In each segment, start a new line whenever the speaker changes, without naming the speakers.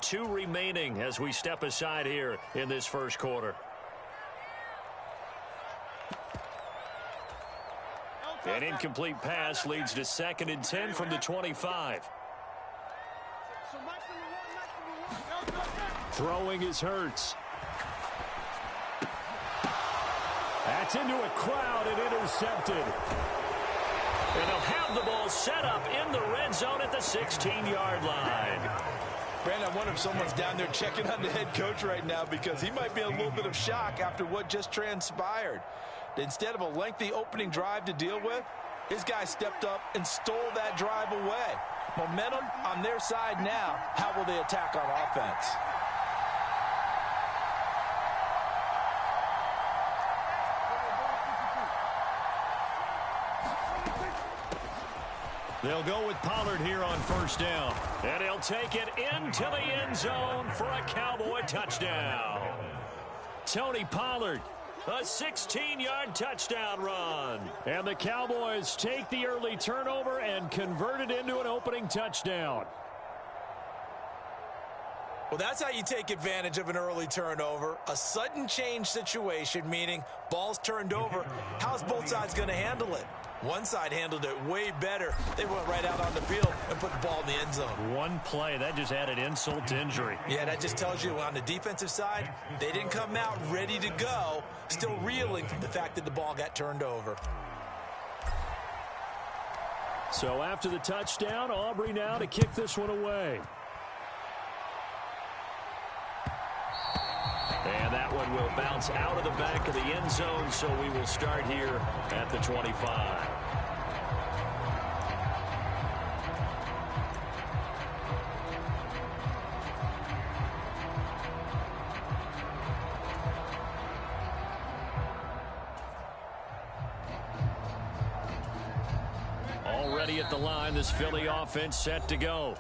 2 remaining as we step aside here in this first quarter. An incomplete pass leads to 2nd and 10 from the 25. Throwing is Hurts. That's into a crowd and intercepted. And they'll have the ball set up in the red zone at the 16-yard line.
Brandon, I wonder if someone's down there checking on the head coach right now because he might be in a little bit of shock after what just transpired. Instead of a lengthy opening drive to deal with, his guy stepped up and stole that drive away. Momentum on their side now. How will they attack on offense?
They'll go with Pollard here on 1st down. And he'll take it into the end zone for a Cowboy touchdown. Tony Pollard, a 16-yard touchdown run. And the Cowboys take the early turnover and convert it into an opening touchdown.
Well, that's how you take advantage of an early turnover. A sudden change situation, meaning ball's turned over. How's both sides going to handle it? One side handled it way better. They went right out on the field and put the ball in the end zone.
One play, that just added insult to injury.
Yeah, that just tells you on the defensive side, they didn't come out ready to go, still reeling from the fact that the ball got turned over.
So after the touchdown, Aubrey now to kick this one away. And that one will bounce out of the back of the end zone, so we will start here at the 25. Already at the line, this Philly offense set to go.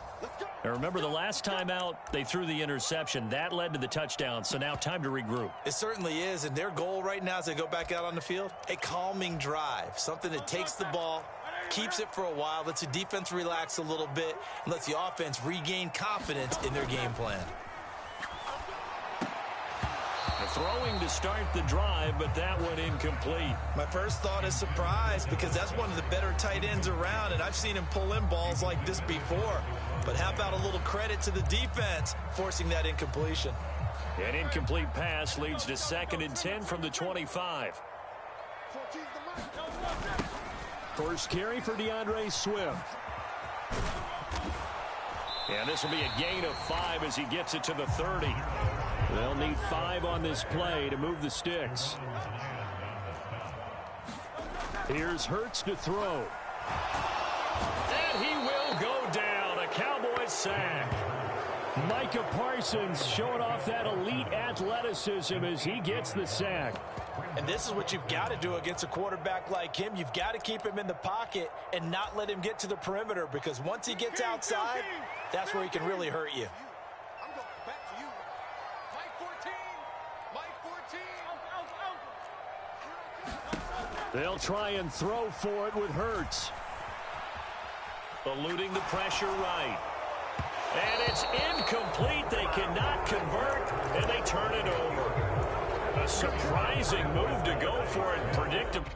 Now remember, the last time out, they threw the interception. That led to the touchdown, so now time to regroup.
It certainly is, and their goal right now as they go back out on the field, a calming drive, something that takes the ball, keeps it for a while, lets the defense relax a little bit, and lets the offense regain confidence in their game plan.
Throwing to start the drive, but that one incomplete.
My first thought is surprise because that's one of the better tight ends around, and I've seen him pull in balls like this before. But how about a little credit to the defense forcing that incompletion?
An incomplete pass leads to 2nd and 10 from the 25. First carry for DeAndre Swift. And this will be a gain of 5 as he gets it to the 30. They'll need 5 on this play to move the sticks. Here's Hurts to throw. And he will go down. A Cowboys sack. Micah Parsons showing off that elite athleticism as he gets the sack.
And this is what you've got to do against a quarterback like him. You've got to keep him in the pocket and not let him get to the perimeter, because once he gets outside, that's where he can really hurt you.
They'll try and throw for it with Hurts. Eluding the pressure right. And it's incomplete. They cannot convert, and they turn it over. A surprising move to go for it. Predictable.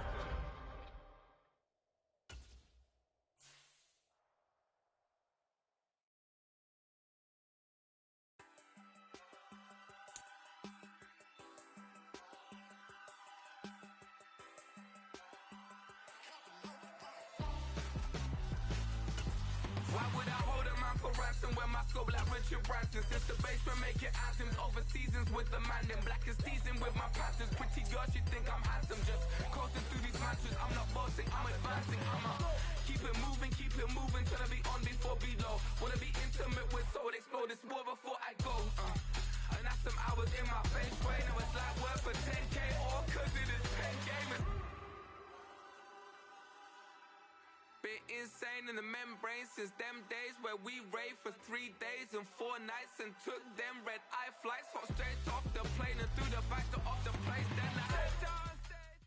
Since the basement making items over seasons with the man in black is teasing with my patterns. Pretty girl, she think I'm handsome. Just coasting through these matches. I'm not bossing, I'm advancing. Keep it moving, trying to be on before below. Wanna be intimate with soul, explode this war before I go. And that's some hours in my face way. Now it's like work for 10K all cause it is pen gaming. Been insane in the membrane since them days where we raved for 3 days and 4 nights and took them red eye flights, hot straight off the plane and through the back door of the place. Then I head downstairs.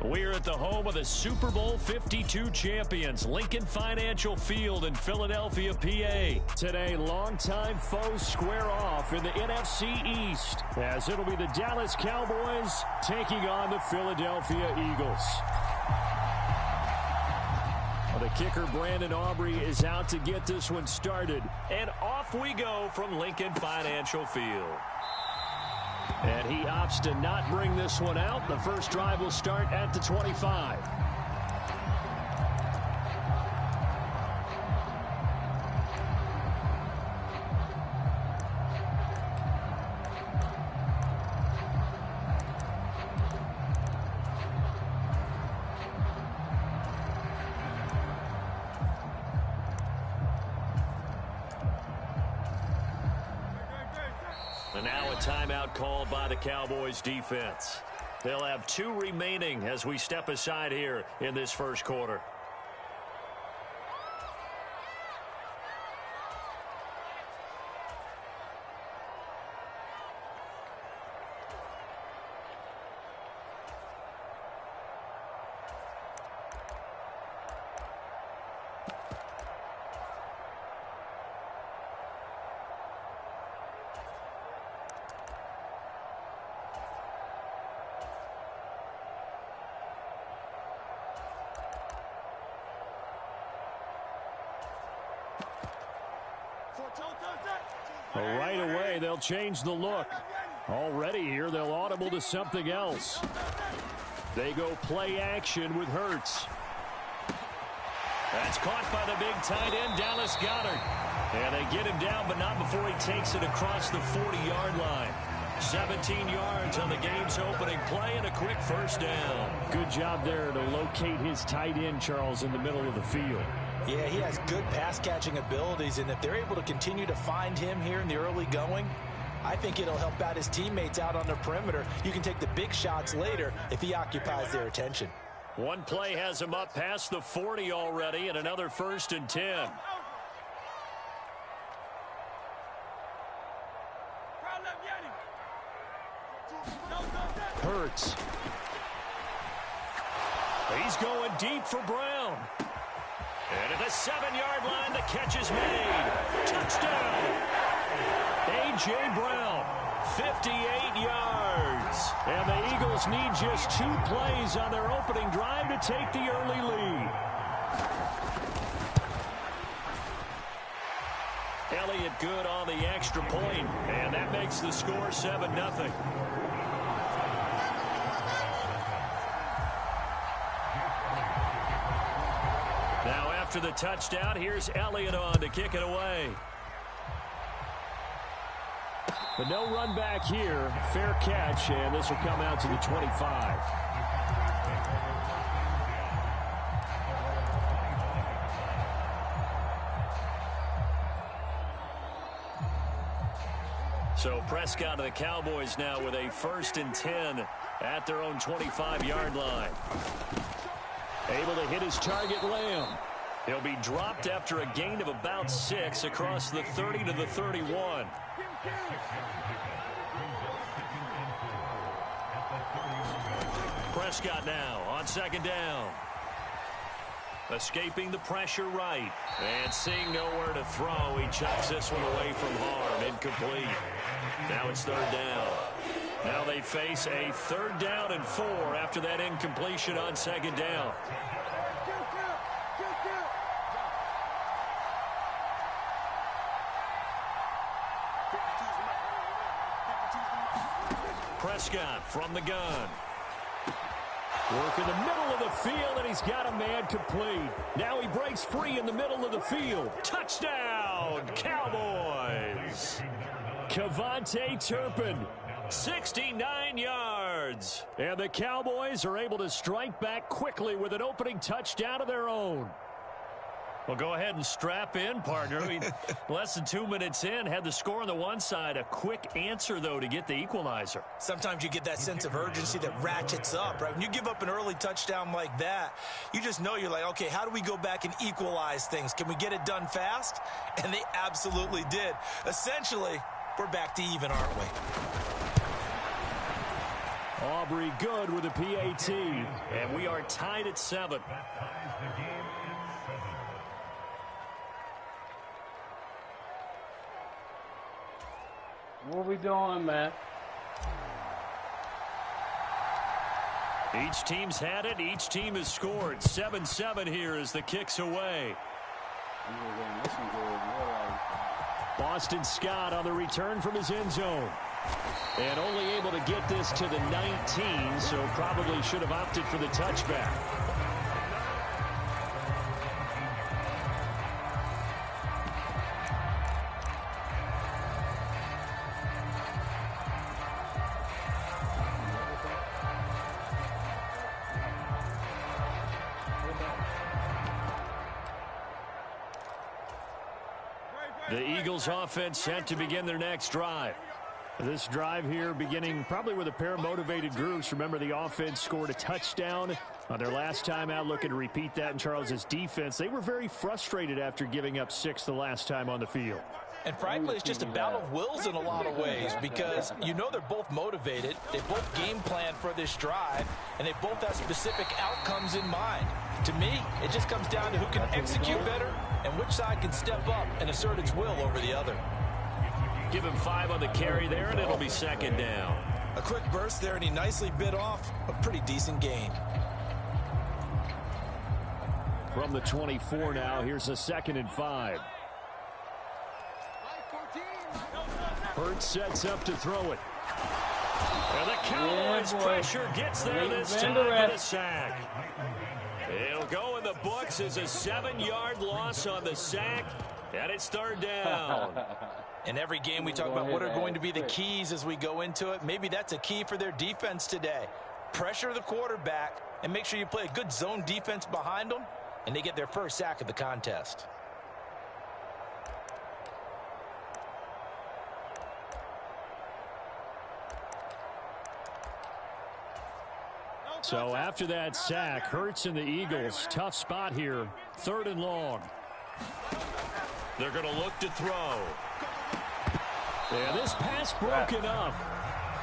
We're at the home of the Super Bowl 52 champions, Lincoln Financial Field in Philadelphia, PA. Today, longtime foes square off in the NFC East, as it'll be the Dallas Cowboys taking on the Philadelphia Eagles. The kicker, Brandon Aubrey, is out to get this one started. And off we go from Lincoln Financial Field. And he opts to not bring this one out. The first drive will start at the 25. And now a timeout called by the Cowboys defense. They'll have 2 remaining as we step aside here in this first quarter. Right away, they'll change the look. Already here, they'll audible to something else. They go play action with Hurts. That's caught by the big tight end, Dallas Goedert. And they get him down, but not before he takes it across the 40-yard line. 17 yards on the game's opening play and a quick first down. Good job there to locate his tight end, Charles, in the middle of the field.
Yeah, he has good pass-catching abilities, and if they're able to continue to find him here in the early going, I think it'll help out his teammates out on the perimeter. You can take the big shots later if he occupies their attention.
One play has him up past the 40 already, and another 1st and 10. Hurts. He's going deep for Brown. And at the 7-yard line, the catch is made. Touchdown! A.J. Brown, 58 yards. And the Eagles need just 2 plays on their opening drive to take the early lead. Elliott good on the extra point, and that makes the score 7-0. Now after the touchdown, here's Elliott on to kick it away. But no run back here. Fair catch, and this will come out to the 25. So Prescott and the Cowboys now with a 1st and 10 at their own 25-yard line. Able to hit his target, Lamb. He'll be dropped after a gain of about 6 across the 30 to the 31. Prescott now on 2nd down. Escaping the pressure right. And seeing nowhere to throw, he chucks this one away from harm. Incomplete. Now it's 3rd down. Now they face a 3rd down and 4 after that incompletion on 2nd down. Prescott from the gun. Work in the middle of the field, and he's got a man complete. Now he breaks free in the middle of the field. Touchdown, Cowboys! Kevontae Turpin, 69 yards. And the Cowboys are able to strike back quickly with an opening touchdown of their own. Well, go ahead and strap in, partner. Less than 2 minutes in, had the score on the one side. A quick answer, though, to get the equalizer.
Sometimes you get that sense of urgency that ratchets up, right? When you give up an early touchdown like that, you just know you're like, okay, how do we go back and equalize things? Can we get it done fast? And they absolutely did. Essentially, we're back to even, aren't we?
Aubrey good with a PAT. And we are tied at 7.
What are we doing, man?
Each team's had it. Each team has scored. 7-7 here as the kick's away. Boston Scott on the return from his end zone. And only able to get this to the 19, so probably should have opted for the touchback. The Eagles offense set to begin their next drive. This drive here beginning probably with a pair of motivated groups. Remember, the offense scored a touchdown on their last time out, looking to repeat that in Charles's defense. They were very frustrated after giving up 6 the last time on the field.
And frankly, it's just a battle of wills in a lot of ways because you know they're both motivated. They both game plan for this drive, and they both have specific outcomes in mind. To me, it just comes down to who can execute better and which side can step up and assert its will over the other.
Give him 5 on the carry there, and it'll be second down.
A quick burst there, and he nicely bit off a pretty decent gain.
From the 24 now, here's a 2nd and 5. Hurts sets up to throw it. And the Cowboys pressure gets there this time for the sack. It'll go in the books as a 7-yard loss on the sack, and it's 3rd down.
In every game, we talk about what are going to be the keys as we go into it. Maybe that's a key for their defense today. Pressure the quarterback and make sure you play a good zone defense behind them, and they get their first sack of the contest.
So after that sack, Hurts and the Eagles, tough spot here, 3rd and long. They're going to look to throw. Yeah, this pass broken up.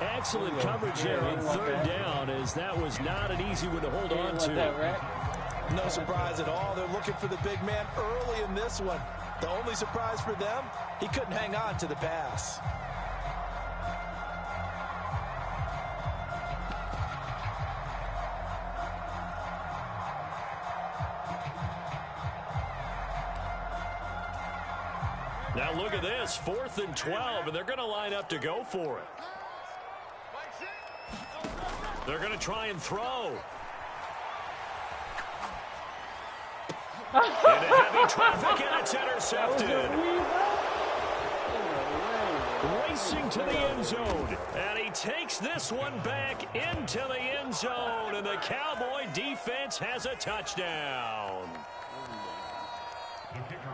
Excellent coverage there on 3rd down, as that was not an easy one to hold on to.
No surprise at all. They're looking for the big man early in this one. The only surprise for them, he couldn't hang on to the pass.
Now look at this, 4th and 12, and they're going to line up to go for it. They're going to try and throw. Into heavy traffic, and it's intercepted. Racing to the end zone, and he takes this one back into the end zone, and the Cowboy defense has a touchdown.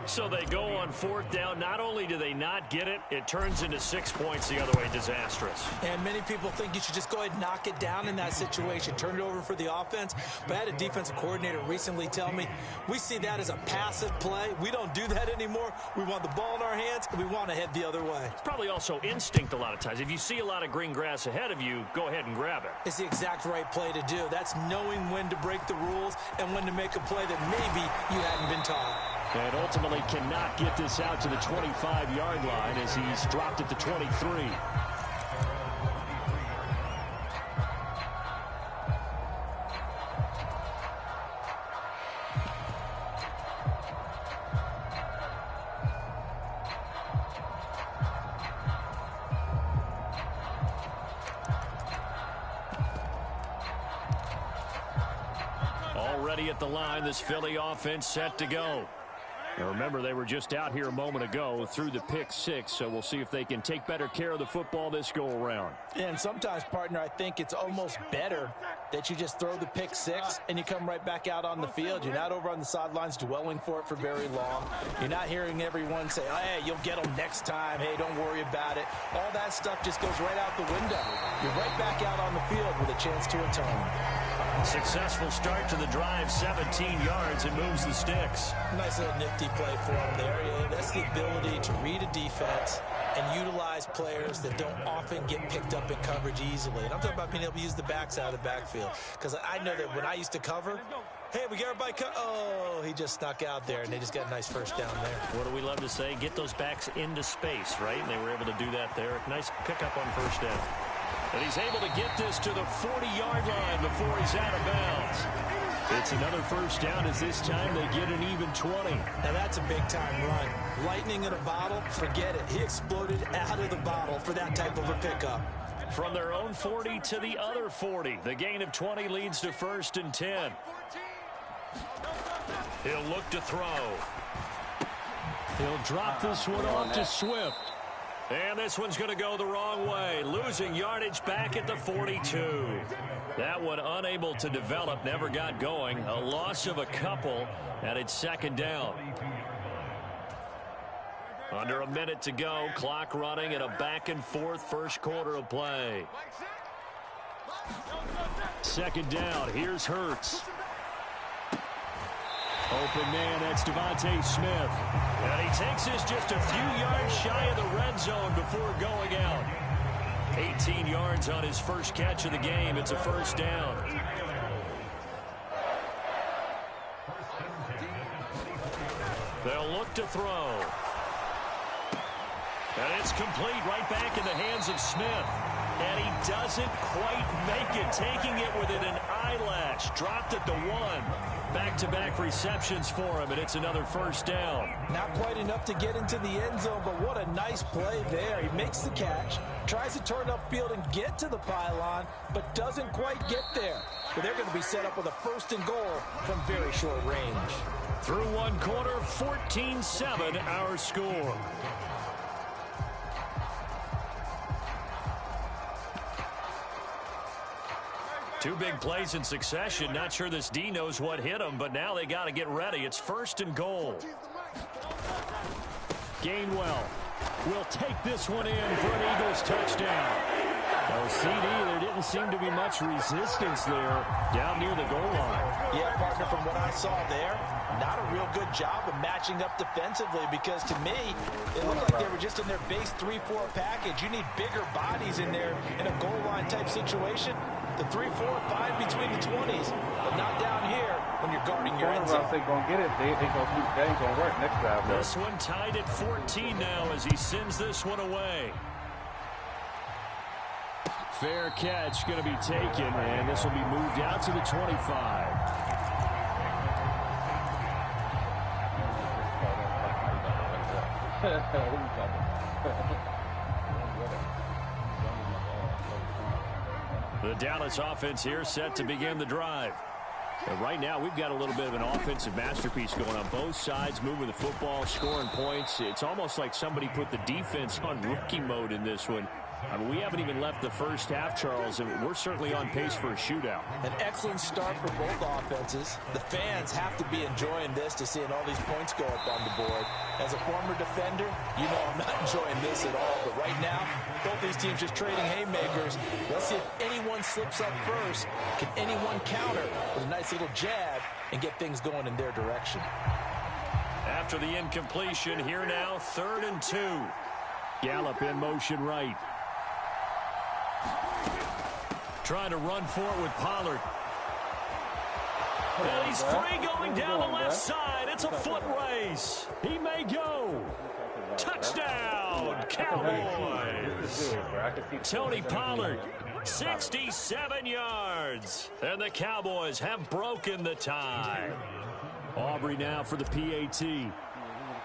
So they go on 4th down. Not only do they not get it, it turns into 6 points the other way. Disastrous.
And many people think you should just go ahead and knock it down in that situation. Turn it over for the offense. But I had a defensive coordinator recently tell me, we see that as a passive play. We don't do that anymore. We want the ball in our hands, and we want to head the other way.
It's probably also instinct a lot of times. If you see a lot of green grass ahead of you, go ahead and grab it.
It's the exact right play to do. That's knowing when to break the rules and when to make a play that maybe you hadn't been taught.
And ultimately cannot get this out to the 25-yard line as he's dropped at the 23. Already at the line, this Philly offense set to go. Now remember, they were just out here a moment ago through the pick 6, so we'll see if they can take better care of the football this go-around.
And sometimes, partner, I think it's almost better that you just throw the pick 6 and you come right back out on the field. You're not over on the sidelines dwelling for it for very long. You're not hearing everyone say, oh, hey, you'll get them next time. Hey, don't worry about it. All that stuff just goes right out the window. You're right back out on the field with a chance to atone.
Successful start to the drive, 17 yards, and moves the sticks.
Nice little nifty play for him there. That's the ability to read a defense and utilize players that don't often get picked up in coverage easily. And I'm talking about being able to use the backs out of the backfield. Because I know that when I used to cover, hey, we got everybody oh, he just snuck out there, and they just got a nice first down there.
What do we love to say? Get those backs into space, right? And they were able to do that there. Nice pickup on first down. And he's able to get this to the 40-yard line before he's out of bounds. It's another first down as this time they get an even 20.
Now that's a big-time run. Lightning in a bottle, forget it. He exploded out of the bottle for that type of a pickup.
From their own 40 to the other 40. The gain of 20 leads to 1st and 10. He'll look to throw. He'll drop this one off to Swift. And this one's going to go the wrong way. Losing yardage back at the 42. That one unable to develop, never got going. A loss of a couple, and it's 2nd down. Under a minute to go. Clock running in a back-and-forth first quarter of play. 2nd down. Here's Hurts. Open man, that's Devontae Smith. And he takes this just a few yards shy of the red zone before going out. 18 yards on his first catch of the game. It's a first down. They'll look to throw. And it's complete right back in the hands of Smith. And he doesn't quite make it, taking it within an eyelash. Dropped at the 1. Back-to-back receptions for him, and it's another first down.
Not quite enough to get into the end zone, but what a nice play there. He makes the catch, tries to turn upfield and get to the pylon, but doesn't quite get there. But they're going to be set up with a 1st and goal from very short range.
Through one quarter, 14-7 our score. Two big plays in succession. Not sure this D knows what hit him, but now they got to get ready. It's 1st and goal. Gainwell will take this one in for an Eagles touchdown. Oh, CD, there didn't seem to be much resistance there down near the goal line.
Yeah, partner, from what I saw there, not a real good job of matching up defensively because to me, it looked like they were just in their base 3-4 package. You need bigger bodies in there in a goal line type situation. The 3-4, 5 between the 20s, but not down here when you're guarding your end zone.
They're going to get it. They ain't going to work next drive.
This one tied at 14 now as he sends this one away. Fair catch going to be taken, and this will be moved out to the 25. The Dallas offense here set to begin the drive. And right now, we've got a little bit of an offensive masterpiece going on both sides, moving the football, scoring points. It's almost like somebody put the defense on rookie mode in this one. I mean, we haven't even left the first half, Charles, and we're certainly on pace for a shootout.
An excellent start for both offenses. The fans have to be enjoying this to seeing all these points go up on the board. As a former defender, you know I'm not enjoying this at all. But right now, both these teams just trading haymakers. Let's see if anyone slips up first. Can anyone counter with a nice little jab and get things going in their direction?
After the incompletion, here now, 3rd and 2. Gallup in motion right. Trying to run for it with Pollard. And he's free going down the left side. It's a foot race. He may go. Touchdown, Cowboys. Tony Pollard, 67 yards. And the Cowboys have broken the tie. Aubrey now for the PAT.
He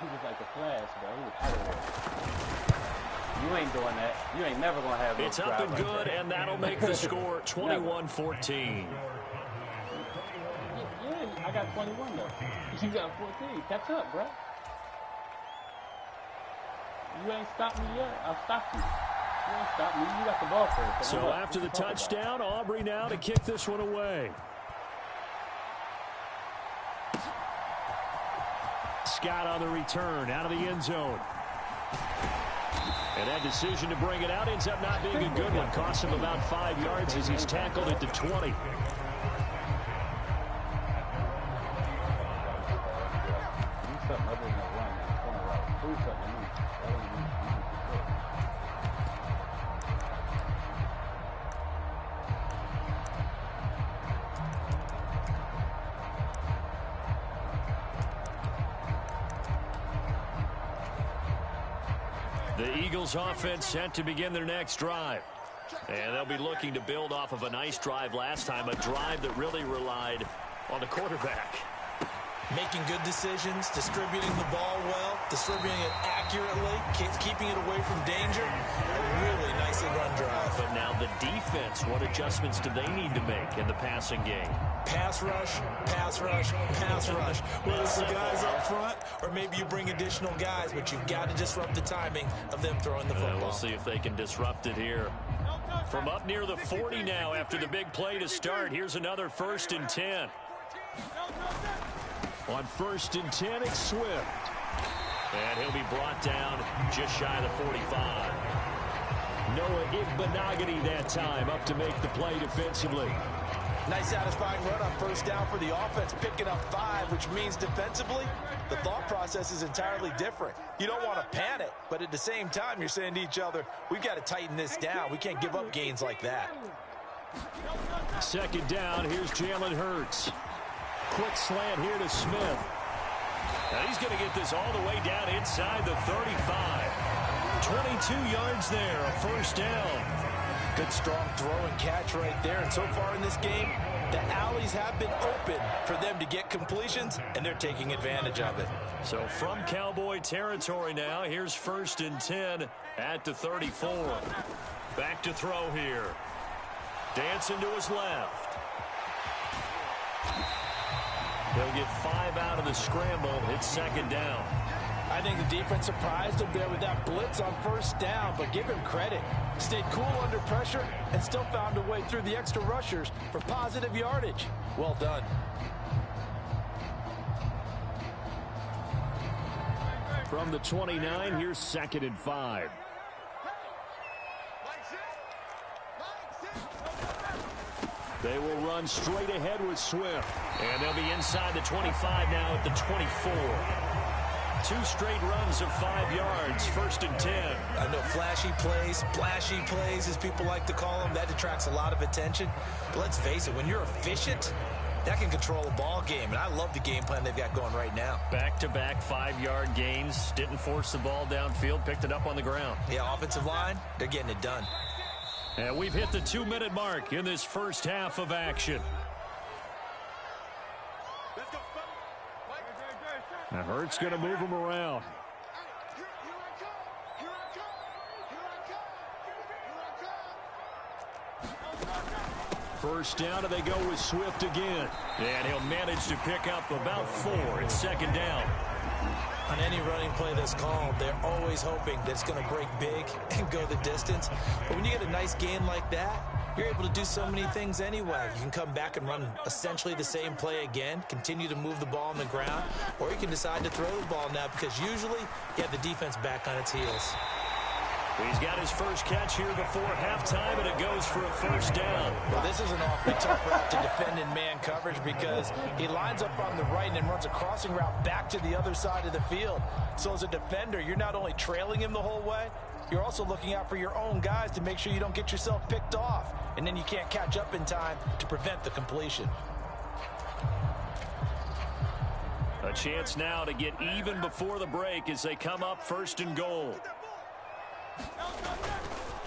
was like a flash, bro. He was out of there. You ain't doing that. You ain't never going to have
It's up and good, and that'll make the score 21-14.
Yeah, I got 21, though. You got 14. Catch up, bro. You ain't stopped me yet. I'll stop you. You ain't stopped me. You got the ball first.
So after the touchdown, Aubrey now to kick this one away. Scott on the return, out of the end zone. And that decision to bring it out ends up not being a good one. Costs him about 5 yards as he's tackled at the 20. The Eagles offense set to begin their next drive. And they'll be looking to build off of a nice drive last time, a drive that really relied on the quarterback.
Making good decisions, distributing the ball well, distributing it accurately, keeping it away from danger. A really nicely run drive.
But now the defense, what adjustments do they need to make in the passing game?
Pass rush, pass rush, pass rush. Whether it's the guys up front or maybe you bring additional guys, but you've got to disrupt the timing of them throwing the football.
We'll see if they can disrupt it here. From up near the 40 now after the big play to start, here's another 1st and 10. On 1st and 10, it's Swift. And he'll be brought down just shy of the 45. Noah Igbenogany that time up to make the play defensively.
Nice satisfying run on 1st down for the offense, picking up 5, which means defensively, the thought process is entirely different. You don't want to panic, but at the same time, you're saying to each other, we've got to tighten this down. We can't give up gains like that.
2nd down, here's Jalen Hurts. Quick slant here to Smith. Now he's going to get this all the way down inside the 35. 22 yards there, a 1st down.
Good strong throw and catch right there. And so far in this game, the alleys have been open for them to get completions, and they're taking advantage of it.
So from Cowboy territory now, here's 1st and 10 at the 34. Back to throw here. Dancing to his left. He'll get 5 out of the scramble. It's 2nd down.
I think the defense surprised him there with that blitz on 1st down, but give him credit. Stayed cool under pressure and still found a way through the extra rushers for positive yardage. Well done.
From the 29, here's 2nd and 5. They will run straight ahead with Swift. And they'll be inside the 25 now at the 24. 2 straight runs of 5 yards, 1st and 10.
I know flashy plays, as people like to call them, that attracts a lot of attention. But let's face it, when you're efficient, that can control a ball game. And I love the game plan they've got going right now.
Back-to-back 5-yard gains. Didn't force the ball downfield, picked it up on the ground.
Yeah, offensive line, they're getting it done.
And we've hit the 2-minute mark in this first half of action. Now Hurts going to move him around. First down, and they go with Swift again. And he'll manage to pick up about 4. It's 2nd down.
On any running play that's called, they're always hoping that it's going to break big and go the distance. But when you get a nice gain like that, you're able to do so many things anyway. You can come back and run essentially the same play again, continue to move the ball on the ground, or you can decide to throw the ball now because usually you have the defense back on its heels.
He's got his first catch here before halftime, and it goes for a 1st down.
Well, this is an awfully tough route to defend in man coverage because he lines up on the right and then runs a crossing route back to the other side of the field. So as a defender, you're not only trailing him the whole way, you're also looking out for your own guys to make sure you don't get yourself picked off. And then you can't catch up in time to prevent the completion.
A chance now to get even before the break as they come up 1st and goal.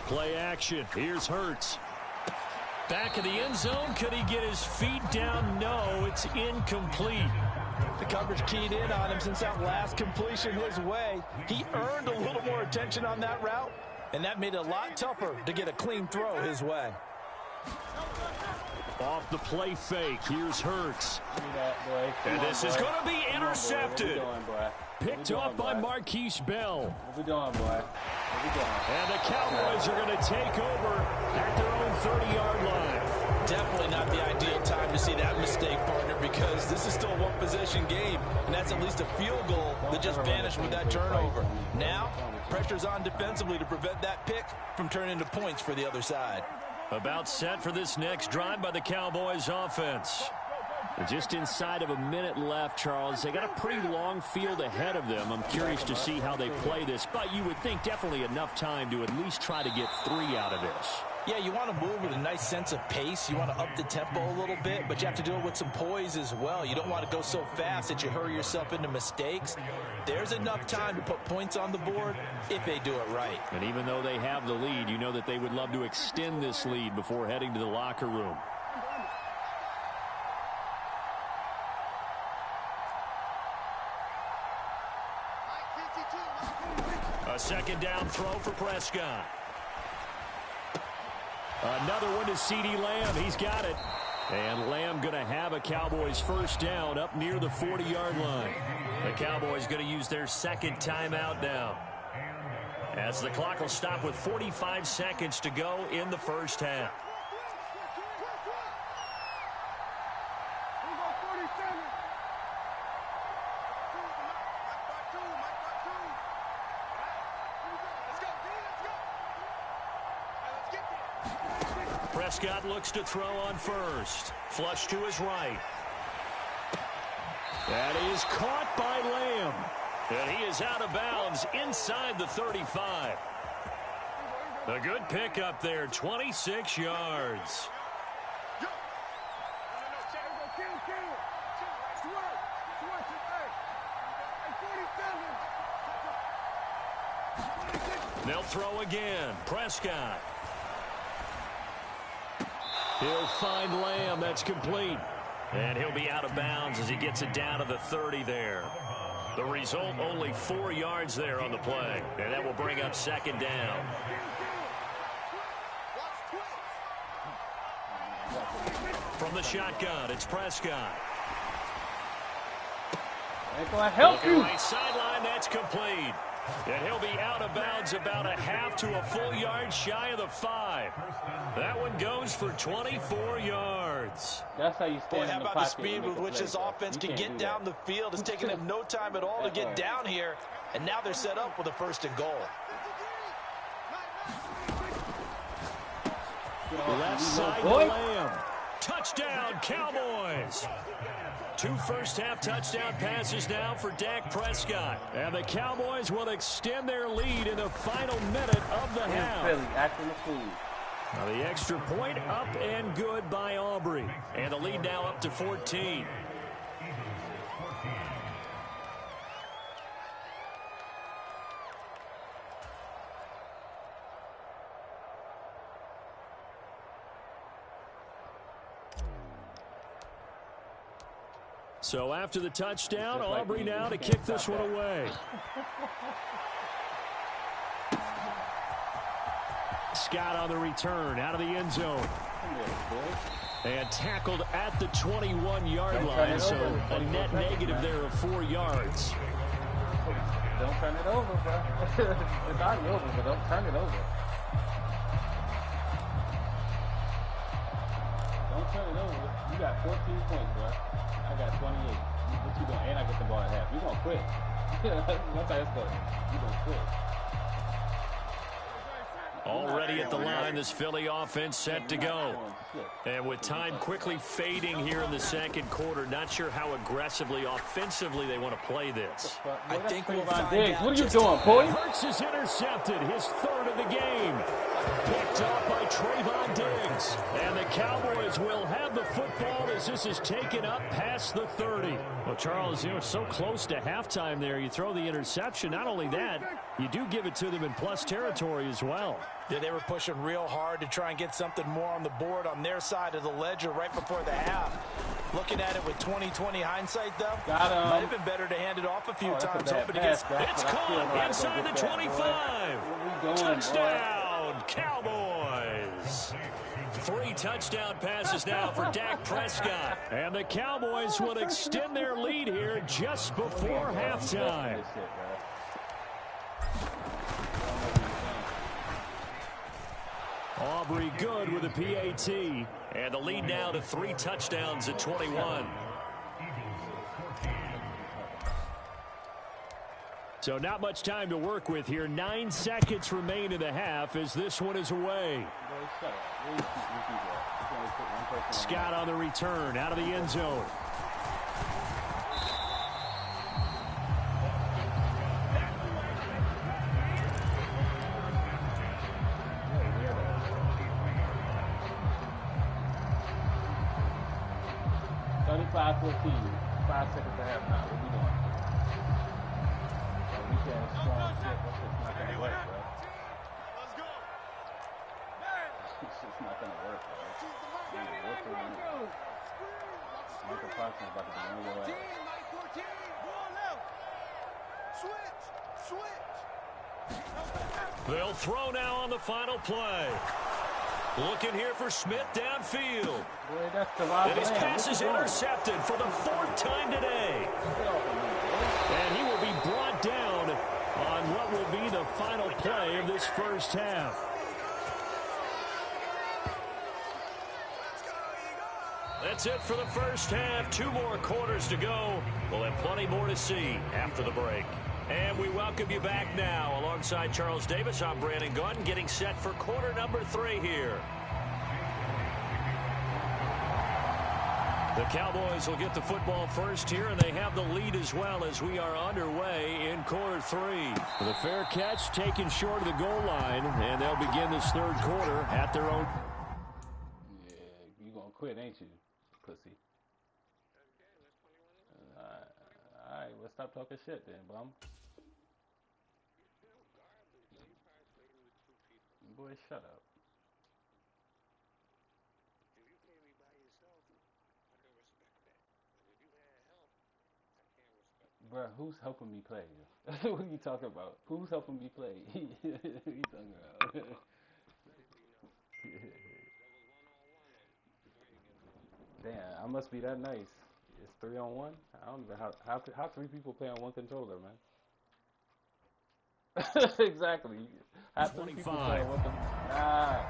Play action. Here's Hurts. Back in the end zone. Could he get his feet down? No, it's incomplete.
The coverage keyed in on him since that last completion his way. He earned a little more attention on that route, and that made it a lot tougher to get a clean throw his way.
Off the play fake. Here's Hurts. And this is
boy.
going to be intercepted.
What we doing, boy?
Picked off by Marquise Bell.
What we doing, boy? What we doing?
And the Cowboys are going to take over at their own 30-yard line.
Definitely not the ideal time to see that mistake, partner, because this is still a one-possession game, and that's at least a field goal that just vanished with that turnover. Now, pressure's on defensively to prevent that pick from turning into points for the other side.
About set for this next drive by the Cowboys offense. Just inside of a minute left, Charles. They got a pretty long field ahead of them. I'm curious to see how they play this, but you would think definitely enough time to at least try to get 3 out of this.
Yeah, you want to move with a nice sense of pace. You want to up the tempo a little bit, but you have to do it with some poise as well. You don't want to go so fast that you hurry yourself into mistakes. There's enough time to put points on the board if they do it right.
And even though they have the lead, you know that they would love to extend this lead before heading to the locker room. A second down throw for Prescott. Another one to CeeDee Lamb. He's got it. And Lamb going to have a Cowboys first down up near the 40-yard line. The Cowboys going to use their second timeout now, as the clock will stop with 45 seconds to go in the first half. Prescott looks to throw on first. Flush to his right. That is caught by Lamb. And he is out of bounds inside the 35. A good pickup there, 26 yards. They'll throw again. Prescott. He'll find Lamb. That's complete. And he'll be out of bounds as he gets it down to the 30 there. The result, only 4 yards there on the play. And that will bring up second down. From the shotgun, it's Prescott.
Help you.
Right sideline, that's complete. And he'll be out of bounds about a half to a full yard shy of the 5. That one goes for 24 yards.
That's how you stand.
Boy, how about the speed with which this offense can get down the field? It's taken them no time at all to get down here. And now they're set up with a first and goal.
Left side to Lamb. Touchdown, Cowboys. 2 first-half touchdown passes now for Dak Prescott. And the Cowboys will extend their lead in the final minute of the half.
Philly acting the fool.
Now the extra point up and good by Aubrey. And the lead now up to 14. So after the touchdown, Aubrey now to kick this one away. Scott on the return out of the end zone. And tackled at the 21-yard line, so a net negative there of 4 yards.
Don't turn it over, bro. It's already over, but don't turn it over. Don't turn it over. You got 14 points, bro. I got 28. What you doing? And I get the ball at half. You gonna quit? That's how it's going. You gonna quit?
Already at the line, this Philly offense set to go. And with time quickly fading here in the second quarter, not sure how aggressively, offensively they want to play this.
I think we'll find out.
What are you doing, boy?
Hurts is intercepted, his 3rd of the game. Picked off by Trayvon Diggs. And the Cowboys will have the football as this is taken up past the 30. Well, Charles, you know, so close to halftime there. You throw the interception. Not only that, you do give it to them in plus territory as well.
Yeah, they were pushing real hard to try and get something more on the board on their side of the ledger right before the half. Looking at it with 20/20 hindsight, though, might have been better to hand it off a few times. Hoping to get
it's caught inside the 25. Touchdown, Cowboys. 3 touchdown passes now for Dak Prescott. And the Cowboys will extend their lead here just before halftime. Aubrey good with a PAT. And the lead now to 3 touchdowns at 21. So not much time to work with here. 9 seconds remain in the half as this one is away. Scott on the return out of the end zone.
5:14. 5 seconds to half now. What we doing? We can't strong shit. That shit's not gonna work, bro.
Let's go.
This shit's not gonna work, bro. Michael Parsons about to be on your ass.
They'll throw now on the final play. Looking here for Smith downfield.
Boy, that's the last
and his pass is intercepted for the 4th time today. And he will be brought down on what will be the final play of this first half. That's it for the first half. 2 more quarters to go. We'll have plenty more to see after the break. And we welcome you back now. Alongside Charles Davis, I'm Brandon Gunn, getting set for quarter number 3 here. The Cowboys will get the football first here, and they have the lead as well as we are underway in quarter 3. The fair catch taken short of the goal line, and they'll begin this 3rd quarter at their own.
Yeah, you gonna quit, ain't you, pussy? All right, well, stop talking shit then, bum. Boy, shut up.
If you play me by yourself, I can respect that. But if you had help, I can't respect that.
Bruh, who's helping me play? What are you talking about? Who's helping me play? What are you talking about? Damn, I must be that nice. It's 3-on-1? I don't even how 3 people play on 1 controller, man. Exactly. How 3 people play on 1 controller? Nah.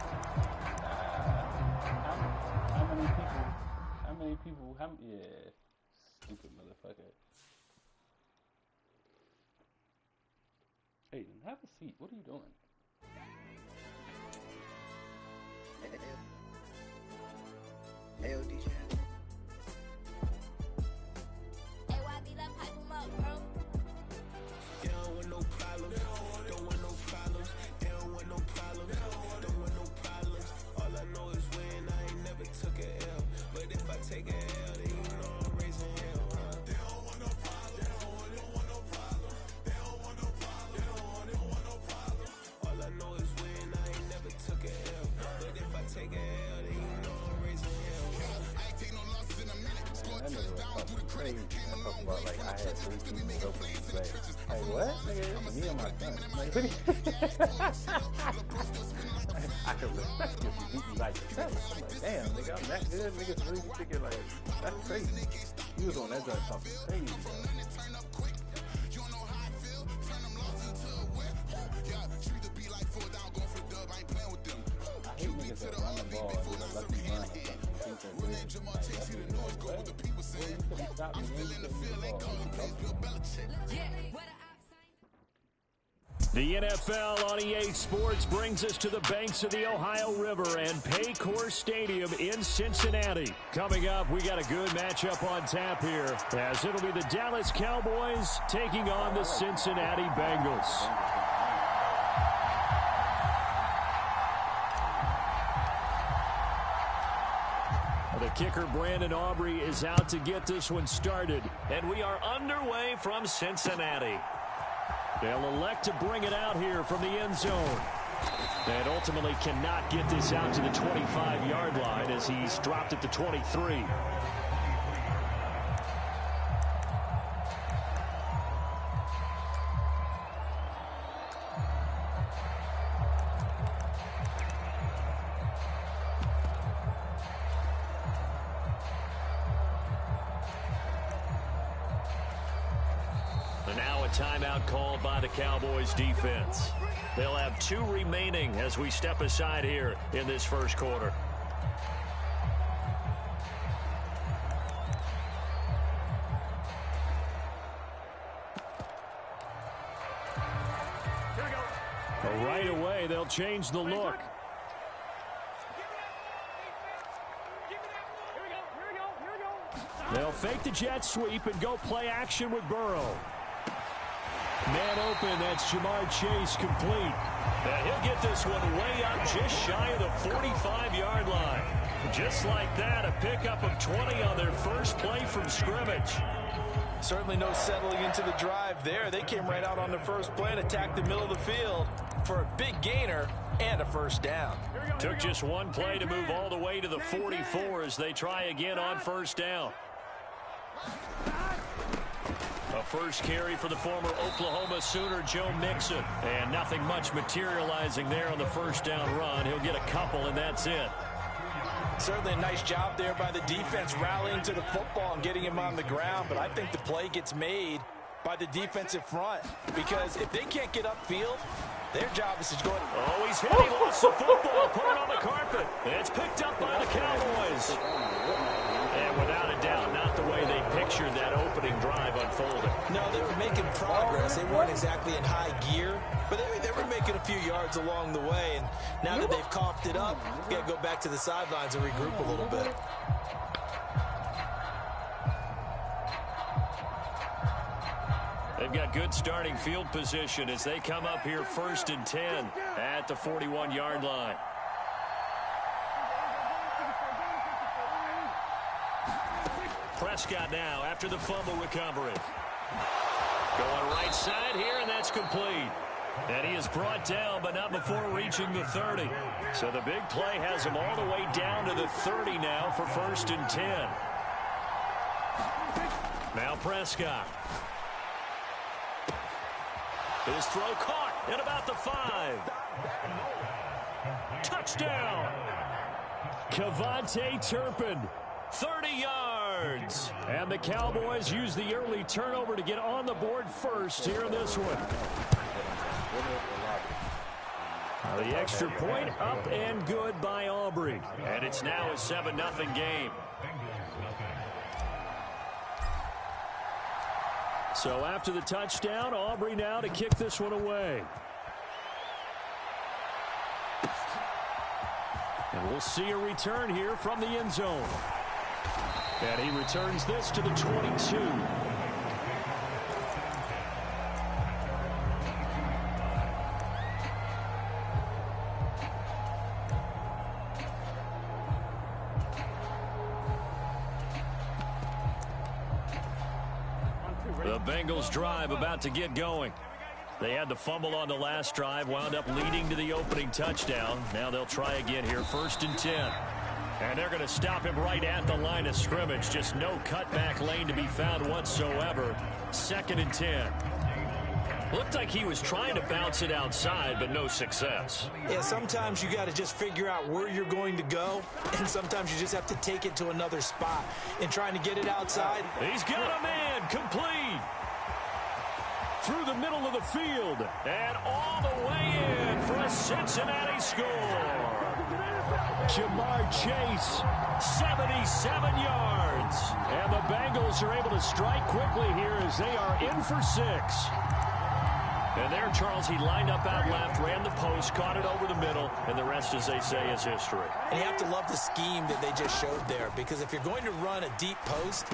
How many people? Yeah. Stupid motherfucker. Hey, have a seat. What are you doing?
AOD channel.
You don't want no problems, don't want no problems, you don't want no problems, don't want no problems. All I know is when I ain't never took a L, but if I take a L, then you know I'm raising hell, huh? They don't want no problems, they don't want no problems, they don't want no problems, they don't want no problems. All I know is when I ain't never took a L, but if I take a L, then you know I'm raising hell, huh? I ain't take no losses in a minute, scored touchdown through the credit, came a long way.
Like, I had 3 people Hey, what? Nigga, me and my son. I can respect you if you beat me like that. I'm like, damn, nigga, I'm that good. Niggas really thinking like, that's crazy. He was on that joint talking crazy, bro. I hate niggas that run the ball and get a lucky run or something. Think they're good.
The NFL on EA Sports brings us to the banks of the Ohio River and Paycor Stadium in Cincinnati. Coming up, we got a good matchup on tap here, as it'll be the Dallas Cowboys taking on the Cincinnati Bengals. The kicker, Brandon Aubrey, is out to get this one started. And we are underway from Cincinnati. They'll elect to bring it out here from the end zone. And ultimately cannot get this out to the 25-yard line as he's dropped at the 23. Timeout called by the Cowboys defense. They'll have 2 remaining as we step aside here in this first quarter. Right away, they'll change the look. They'll fake the jet sweep and go play action with Burrow. Man open, that's Jamar Chase complete. And he'll get this one way up just shy of the 45-yard line. Just like that, a pickup of 20 on their first play from scrimmage.
Certainly no settling into the drive there. They came right out on the first play and attacked the middle of the field for a big gainer and a first down.
Took just one play to move all the way to the 44 as they try again on first down. A first carry for the former Oklahoma Sooner, Joe Mixon. And nothing much materializing there on the first down run. He'll get a couple, and that's it.
Certainly a nice job there by the defense rallying to the football and getting him on the ground. But I think the play gets made by the defensive front because if they can't get upfield, their job is to go.
Oh, he's hit. He lost the football. Put it on the carpet. It's picked up by the Cowboys. And without a doubt, not the way they pictured that opening drive unfolding.
No, they were making progress. They weren't exactly in high gear, but they were making a few yards along the way. And now that they've coughed it up, you got to go back to the sidelines and regroup a little bit.
They've got good starting field position as they come up here 1st and 10 at the 41-yard line. Prescott now after the fumble recovery. Going right side here, and that's complete. And he is brought down, but not before reaching the 30. So the big play has him all the way down to the 30 now for 1st and 10. Now Prescott. His throw caught at about the 5. Touchdown. Kevontae Turpin, 30 yards. And the Cowboys use the early turnover to get on the board first here in this one. The extra point up and good by Aubrey. And it's now a 7-0 game. So after the touchdown, Aubrey now to kick this one away. And we'll see a return here from the end zone. And he returns this to the 22. The Bengals drive about to get going. They had the fumble on the last drive, wound up leading to the opening touchdown. Now they'll try again here, 1st and 10. And they're going to stop him right at the line of scrimmage. Just no cutback lane to be found whatsoever. 2nd and 10. Looked like he was trying to bounce it outside, but no success.
Yeah, sometimes you got to just figure out where you're going to go, and sometimes you just have to take it to another spot. And trying to get it outside.
He's got a man complete. Through the middle of the field. And all the way in for a Cincinnati score. Jamar Chase, 77 yards. And the Bengals are able to strike quickly here as they are in for 6. And there, Charles, he lined up out left, ran the post, caught it over the middle, and the rest, as they say, is history.
And you have to love the scheme that they just showed there, because if you're going to run a deep post,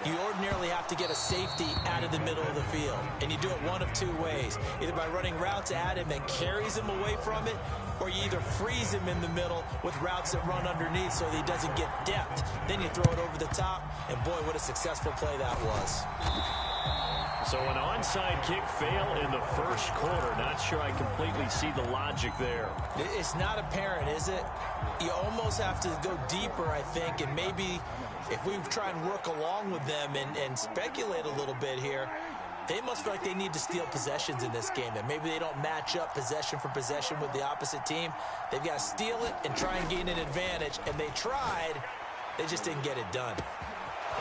you ordinarily have to get a safety out of the middle of the field. And you do it one of two ways, either by running routes at him that carries him away from it, or you either freeze him in the middle with routes that run underneath so that he doesn't get depth. Then you throw it over the top, and boy, what a successful play that was.
So an onside kick fail in the first quarter. Not sure I completely see the logic there.
It's not apparent, is it? You almost have to go deeper, I think, and maybe if we try and work along with them and speculate a little bit here, they must feel like they need to steal possessions in this game, that maybe they don't match up possession for possession with the opposite team. They've got to steal it and try and gain an advantage, and they tried. They just didn't get it done.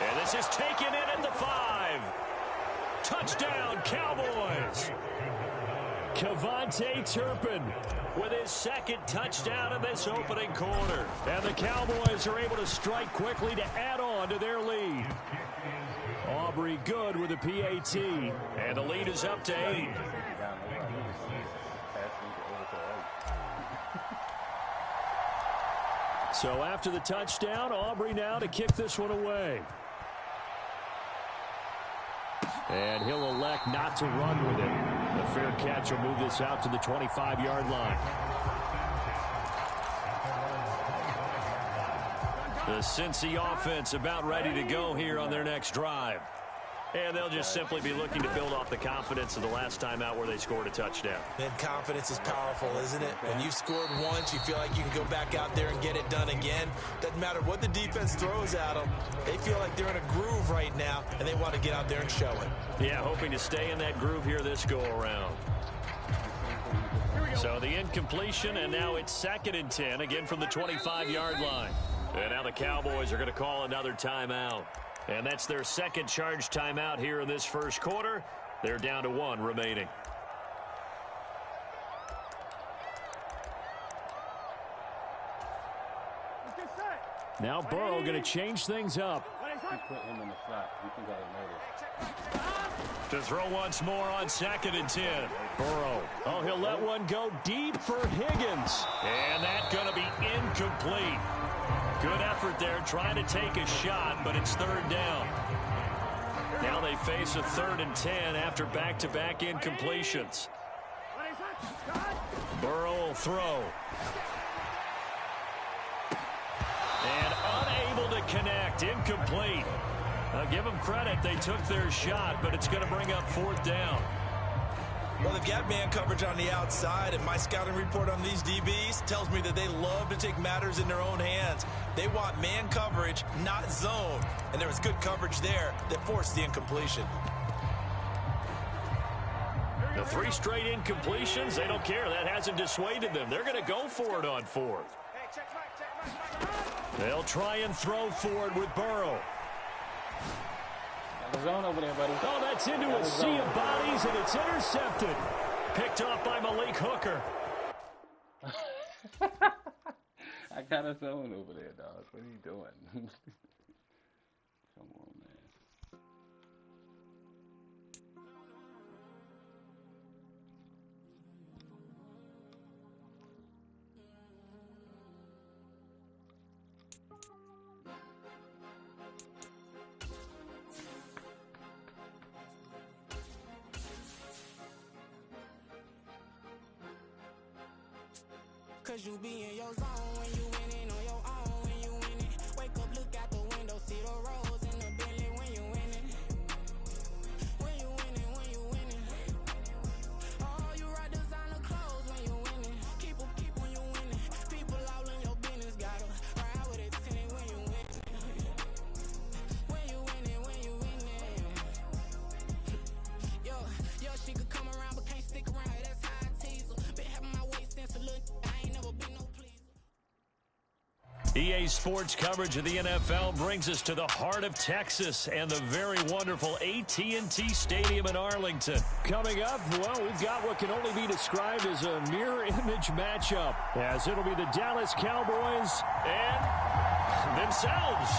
And this is taken in at the 5. Touchdown, Cowboys. Kevontae Turpin with his 2nd touchdown in this opening quarter. And the Cowboys are able to strike quickly to add on to their lead. Aubrey good with a PAT. And the lead is up to 8. So after the touchdown, Aubrey now to kick this one away. And he'll elect not to run with it. The fair catch will move this out to the 25-yard line. The Cincy offense about ready to go here on their next drive. And they'll just simply be looking to build off the confidence of the last time out where they scored a touchdown.
Man, confidence is powerful, isn't it? When you've scored once, you feel like you can go back out there and get it done again. Doesn't matter what the defense throws at them. They feel like they're in a groove right now, and they want to get out there and show it.
Yeah, hoping to stay in that groove here this go-around. So the incompletion, and now it's 2nd and 10, again from the 25-yard line. And now the Cowboys are going to call another timeout. And that's their second charge timeout here in this first quarter. They're down to 1 remaining. Now Burrow going to change things up.
He put him in the slot. You think I noticed?
To throw once more on 2nd and 10. Burrow. Oh, he'll let one go deep for Higgins. And that's going to be incomplete. Good effort there, trying to take a shot, but it's 3rd down. Now they face a 3rd and 10 after back-to-back incompletions. Burrow will throw. And unable to connect, incomplete. I'll give them credit, they took their shot, but it's going to bring up 4th down.
Well, they've got man coverage on the outside, and my scouting report on these DBs tells me that they love to take matters in their own hands. They want man coverage, not zone. And there was good coverage there that forced the incompletion.
The 3 straight incompletions, they don't care. That hasn't dissuaded them. They're going to go for it on 4th. They'll try and throw for it with Burrow.
Got the zone over there, buddy.
Oh, that's into a sea of bodies, and it's intercepted. Picked off by Malik Hooker.
I got a zone over there, dog. What are you doing? Come on, man.
Cause you be in your zone when you winning on your own when you winning. Wake up, look out the window, see the rose in the Bentley when you winning. When you winning, when you winning. Oh, you ride designer clothes when you winning. Keep when you winning. People all in your business, gotta ride with it tinted when you winning. When you winning, when you winning. Yo, she could come around but can't stick around. That's how I tease her. Been having my way since a little.
EA Sports coverage of the NFL brings us to the heart of Texas and the very wonderful AT&T Stadium in Arlington. Coming up, well, we've got what can only be described as a mirror image matchup, as it'll be the Dallas Cowboys and themselves.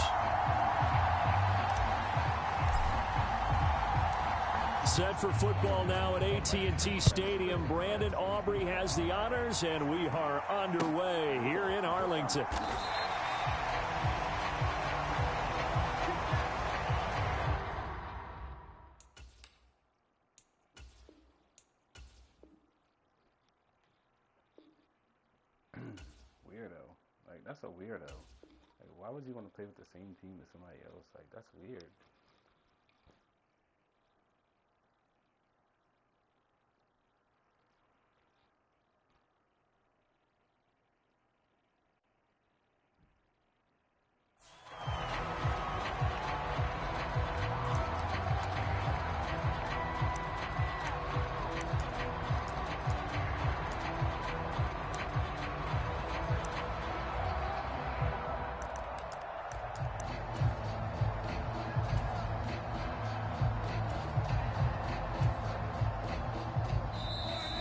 Set for football now at AT&T Stadium. Brandon Aubrey has the honors, and we are underway here in Arlington.
Weirdo. Like, that's a weirdo. Like, why would you want to play with the same team as somebody else? Like, that's weird.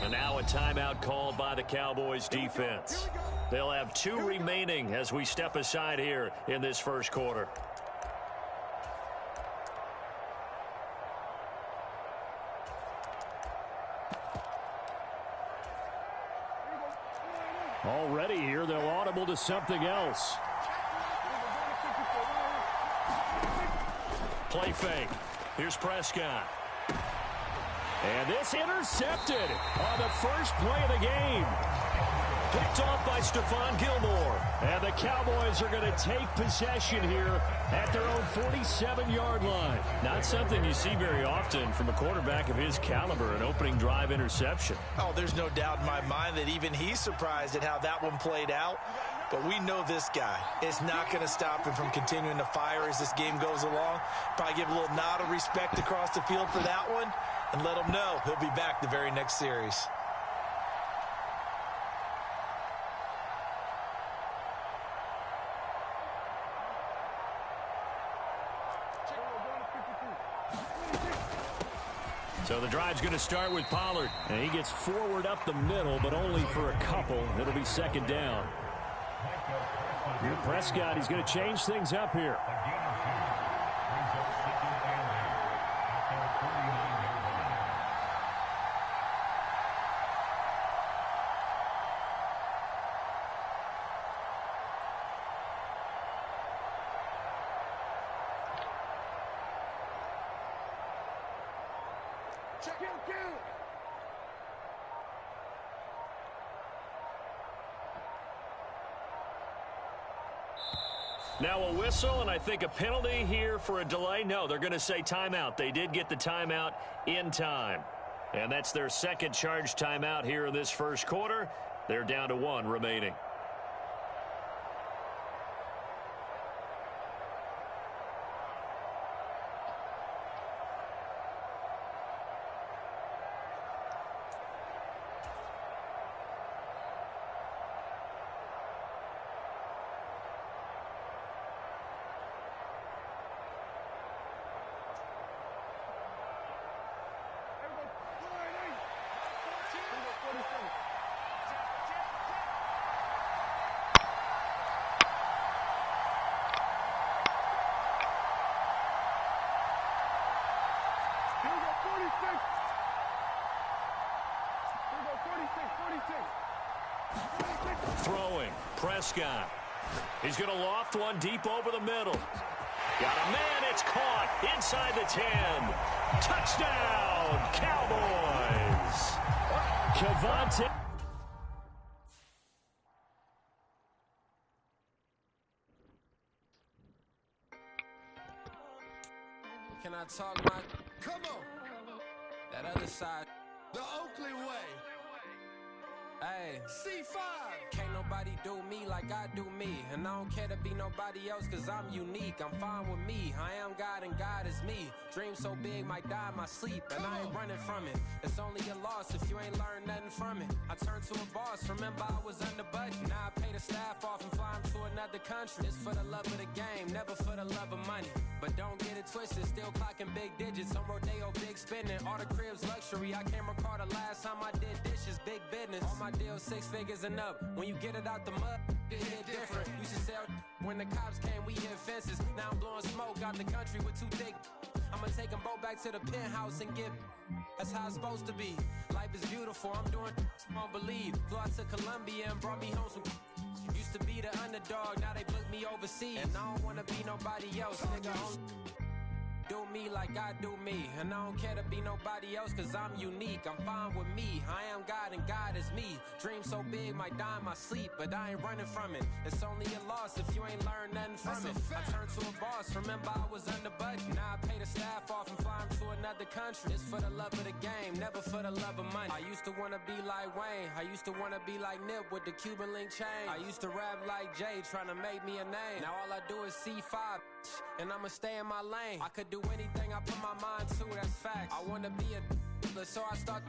And now a timeout called by the Cowboys defense. They'll have 2 remaining as we step aside here in this first quarter. Already here, they'll audible to something else. Play fake. Here's Prescott. And this intercepted on the first play of the game. Picked off by Stephon Gilmore. And the Cowboys are going to take possession here at their own 47-yard line. Not something you see very often from a quarterback of his caliber, an opening drive interception.
Oh, there's no doubt in my mind that even he's surprised at how that one played out. But we know this guy is not going to stop him from continuing to fire as this game goes along. Probably give a little nod of respect across the field for that one and let him know he'll be back the very next series.
So the drive's going to start with Pollard. And he gets forward up the middle, but only for a couple. It'll be second down. Prescott, he's going to change things up here. Now a whistle, and I think a penalty here for a delay. No, they're going to say timeout. They did get the timeout in time. And that's their second charge timeout here in this first quarter. They're down to one remaining. Throwing, Prescott. He's going to loft one deep over the middle. Got a man, it's caught inside the 10. Touchdown, Cowboys. Cavante.
Can I talk my... Come on. That other side. The Oakley way. Hey. C5. Can't nobody do me like I do me. And I don't care to be nobody else cause I'm unique. I'm fine with me. I am God and God is me. Dreams so big might die in my sleep. And I ain't running from it. It's only a loss if you ain't learned nothing from it. I turned to a boss. Remember I was under budget. Now I pay the staff off and fly them to another country. It's for the love of the game, never for the love of money. But don't get it twisted, still clocking big digits. On Rodeo, big spending. All the cribs luxury. I can't recall the last time I did dishes. Big business. All my deals 6 figures and up. When you get it out the mud, it hit different. Used to sell when the cops came, we hit fences. Now I'm blowing smoke out the country with 2 thick. I'ma take them both back to the penthouse and get. That's how it's supposed to be. Life is beautiful, I'm doing won't believe. Flew out to Colombia and brought me home some. Used to be the underdog, now they book me overseas. And I don't wanna be nobody else, nigga. Do me like I do me. And I don't care to be nobody else cause I'm unique. I'm fine with me. I am God and God is me. Dreams so big might die in my sleep. But I ain't running from it. It's only a loss if you ain't learned nothing from it. I turned to a boss. Remember I was under budget. Now I pay the staff off and fly them to another country. It's for the love of the game, never for the love of money. I used to wanna be like Wayne. I used to wanna be like Nip with the Cuban link chain. I used to rap like Jay trying to make me a name. Now all I do is C5 and I'ma stay in my lane. I could do anything I put my mind to, that's facts. I wanna be a so I start.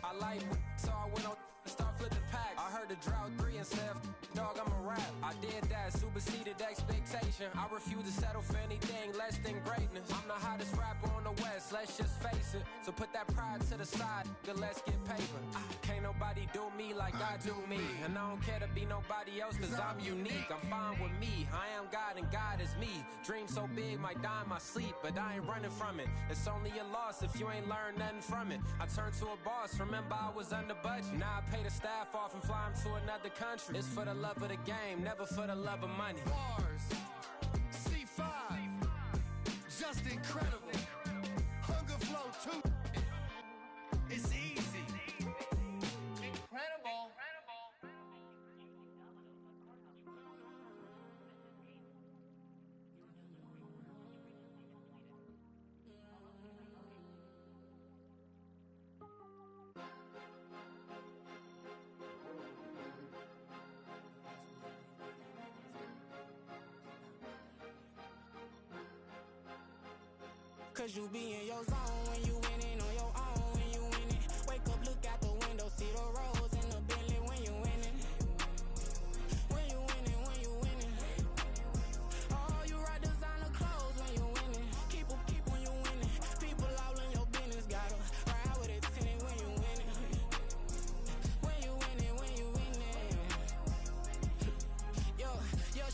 I like so I went on start flipping packs. I heard the drought 3 and said, dog, I'm a rap. I did that, superseded expectation. I refuse to settle for anything less than greatness. I'm the hottest rapper on the West, let's just face it. So put that pride to the side, then let's get paper. Can't nobody do me like I do me. And I don't care to be nobody else cause I'm unique. I'm fine with me, I am God and God is me. Dreams so big might die in my sleep, but I ain't running from it. It's only a loss if you ain't learned nothing from it. I turned to a boss, remember I was under budget. Now I pay the staff off and fly them to another country. It's for the love of the game, never for the love of money.
Bars, C5, just incredible. Hunger flow 2, it's easy. Incredible.
Cause you be in your zone when you winning on your own when you winning. Wake up, look out the window, see the rose in the Bentley when you winning. When you winning, when you winning. Oh, you rock designer clothes when you winning. Keep when you winning. People all in your business, gotta ride with it tinted when you winning. When you winning, when you winning. Yo,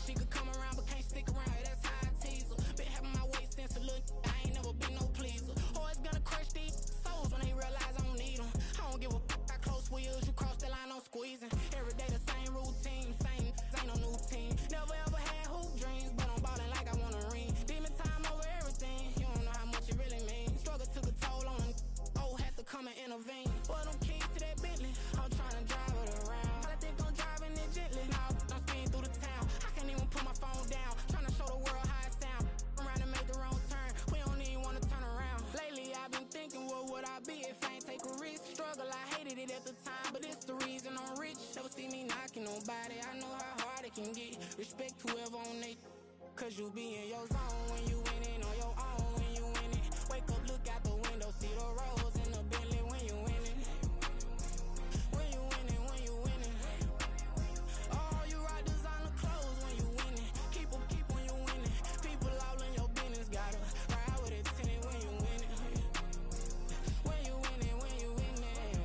she could come around but can't stick around. That's how I tease her. Been having my way since a little. I ain't never been no pleaser. Always gonna crush these souls when they realize I don't need them. I don't give a I close wheels. You cross the line, I'm squeezing. Every day the same routine, same ain't no new team. Never ever had hoop dreams, but I'm ballin' like I want a ring. Demon time over everything. You don't know how much it really means. Struggle took a toll on them. Oh, had to come and intervene. Boy, them keys to that Bentley. I'm trying to drive it around. I think I'm driving it gently. Now I'm speeding through the town. I can't even put my phone down. Trying to show the world how it sound. Around and make the wrong turn. We don't even want to turn around. Lately I've been thinking, what would I be if I ain't take a risk? Struggle, I hated it at the time, but it's the reason I'm rich. Never see me knocking nobody. I know how hard it can get. Respect whoever on they. Cause you be in your zone when you winning on your own when you winning. Wake up, look out the window, see the rose in the Bentley when you winning. When you winning, when you winning. Oh, you rock designer clothes when you winning. Keep when you winning. People all in your business, gotta ride with it tinted when you winning. When you winning, when you winning.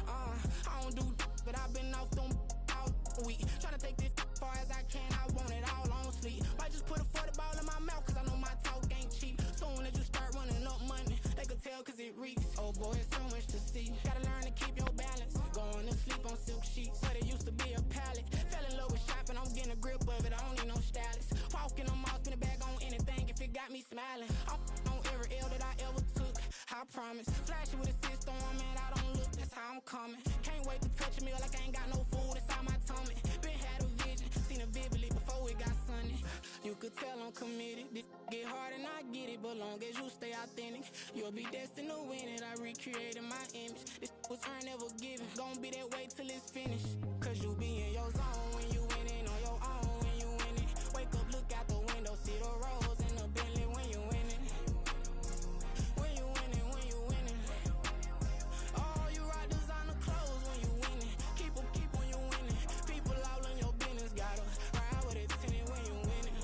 I don't do but I've been off them all week. Tryna take this far as I can, I want it all on sleep. Might just put a 40 ball in my mouth, cause I know my talk ain't cheap. Soon as you start running up money, they can tell cause it reeks. Oh boy, it's so much to see. Gotta learn to keep your balance. Going to sleep on silk sheets, but it used to be a pallet. Fell in love with shopping, I'm getting a grip of it, I don't need no stylist. Walking on mouth, spin a bag on anything if it got me smiling. I'm on every L that I ever took, I promise. Flashy with a system on, man, I don't look, that's how I'm coming. Can't wait to touch a meal like I ain't got no food inside my tummy. Been had a vision, seen it vividly before it got sunny. You could tell I'm committed. This get hard and I get it, but long as you stay authentic, you'll be destined to win it. I recreated my image. This was earned, never given. Gonna be that way till it's finished. Cause you be in your zone when you winning on your own when you winning. Wake up, look out the window, see the rose in the Bentley when you winning. When you winning, when you winning. Oh, you rock designer clothes when you winning. Keep when you winning. People all in your business, gotta ride with it tinted when you winning.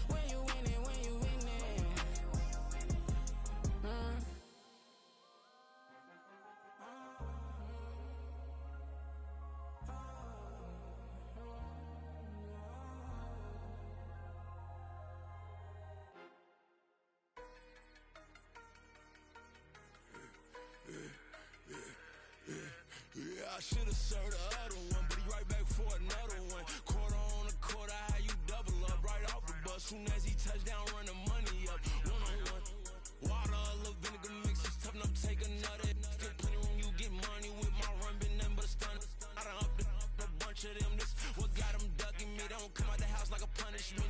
When you winning, when you winning.
Yeah, I should've served the other one, but he right back for another one. Quarter on a quarter, how you double up right off the bus. Soon as he touch down, run the money up. One-on-one. Water, a little vinegar mix, it's tough enough, take another. Get plenty room, you get money with my run, been nothing but a stun. I done up a bunch of them, this what got them ducking me. They don't come out the house like a punishment.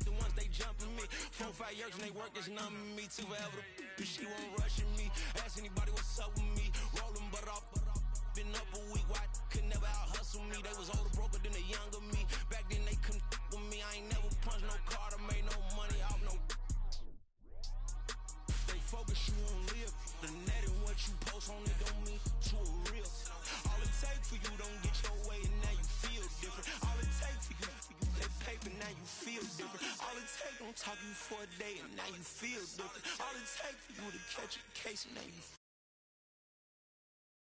The ones they jumping me. 4 or 5 years and they work is numbing me. Too forever, she won't rushing me. Ask anybody what's up with me. Rolling butt off. Been up a week, why could never out hustle me? They was older, broker than the younger me. Back then they couldn't with me. I ain't never punched no card or made no money off no. They focus you on live. The net and what you post on it don't mean to a real. All it take for you don't get your way and now you feel different. All it take for you that paper now you feel different. All it take don't talk you for a day and now you feel different. All it take for you to catch a case and now you